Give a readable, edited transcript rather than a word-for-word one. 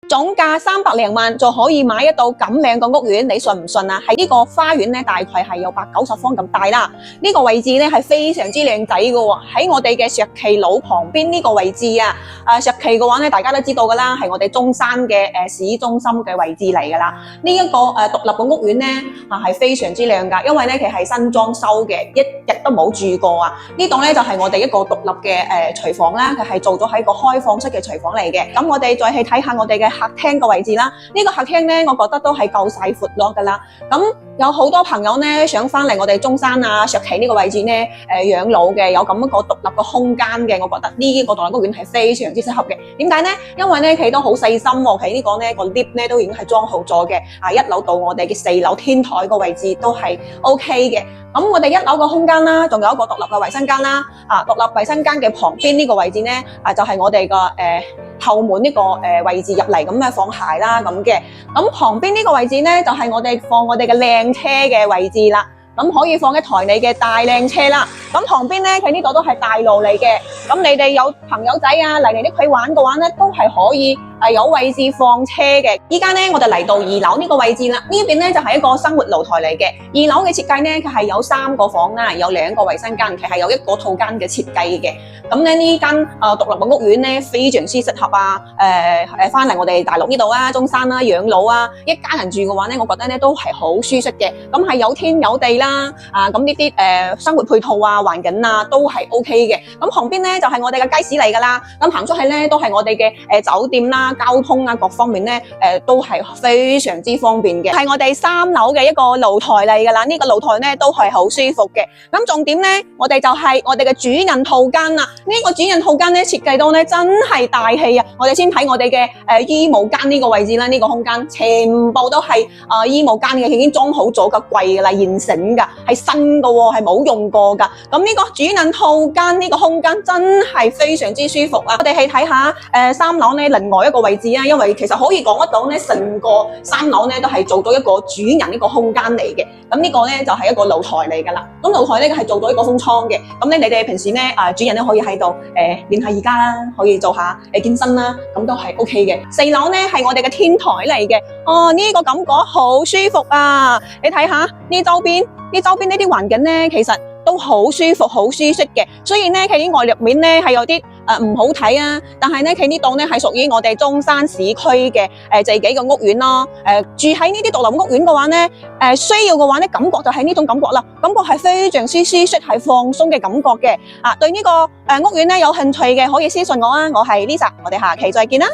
總價300零萬就可以買一棟咁靚嘅屋苑，你信唔信啊？係呢個花園咧，大概係有190方咁大啦。呢個位置咧係非常之靚仔嘅喎，喺我哋嘅石岐路旁邊呢個位置啊。石岐嘅話咧，大家都知道噶啦，係我哋中山嘅市中心嘅位置嚟噶啦。呢一個獨立嘅屋苑咧係非常之靚噶，因為咧佢係新裝修嘅，一日都冇住過啊。呢棟咧就係我哋一個獨立嘅廚房啦，佢係做咗喺個開放式嘅廚房嚟嘅。咁我哋再去睇下我哋嘅客廳嘅位置啦，呢個客廳咧，我覺得都係夠晒闊咯噶啦。咁有好多朋友咧想翻嚟我哋中山啊、石岐呢個位置咧，養老嘅，有咁一個獨立嘅空間嘅，我覺得呢個獨立屋苑係非常之適合嘅。點解咧？因為咧佢都好細心喎，佢呢個咧個 lift 咧都已經係裝好咗嘅，一樓到我哋嘅4樓天台個位置都係 OK 嘅。咁我哋1樓個空間啦，仲有一個獨立嘅衛生間啦，獨立衛生間嘅旁邊呢個位置咧，就係我哋個後門呢個位置入嚟咁啊放鞋啦咁嘅。咁旁邊呢個位置咧就係我哋放我哋嘅靚車嘅位置啦。咁可以放一台你嘅大靚車啦。咁旁邊咧佢呢度都係大路嚟嘅。咁你哋有朋友仔啊嚟你屋企玩嘅話咧，都係可以有位置放車嘅。依家咧我哋嚟到2樓呢個位置啦，呢邊咧就係一個生活露台嚟嘅。2樓嘅設計咧，佢係有3個房啦，有2個衛生間，佢係有1個套間嘅設計嘅。咁咧呢間獨立嘅屋苑咧，非常之適合翻嚟我哋大陸呢度啊、中山啦、養老啊，一家人住嘅話咧，我覺得咧都係好舒適嘅。咁係有天有地啦，咁呢啲生活配套啊、環境啊都係 OK 嘅。咁旁邊咧就係我哋嘅街市嚟噶啦，咁行出去咧都係我哋嘅酒店啦、交通啊各方面咧都係非常之方便嘅。係我哋3樓嘅一個露台嚟噶啦，呢個露台咧都係好舒服嘅。咁重點咧，我哋就係我哋嘅主人套間啦。呢個主人套間咧設計到咧真係大氣啊！我哋先睇我哋嘅衣帽間呢個位置啦，呢個空間全部都係衣帽間嘅，已經裝好咗嘅櫃噶啦，現成噶，係新噶喎，係冇用過噶。咁呢個主人套間呢個空間真係非常之舒服啊！我哋去睇下3樓咧另外一個位置啊，因為其實可以講得到咧，成個3樓咧都係做咗一個主人一個空間嚟嘅。咁呢個咧就係一個露台嚟噶啦。咁露台咧係做咗一個風窗嘅。咁咧你哋平時咧主人咧可以喺度練下瑜伽啦，可以做下健身啦，咁都係 OK 嘅。4樓咧係我哋嘅天台嚟嘅。呢個感覺好舒服啊！你睇下呢周邊呢啲環境咧，其實都好舒服、好舒適嘅。雖然咧佢啲外立面咧係有啲唔好睇啊，但係咧佢呢度咧係屬於我哋中山市區嘅自己嘅屋苑咯。住喺呢啲獨立屋苑嘅話咧，需要嘅話咧，感覺就係呢種感覺啦，感覺係非常之舒適、係放鬆嘅感覺嘅。對呢個屋苑咧有興趣嘅可以私信我啊，我係 Lisa，我哋下期再見啦。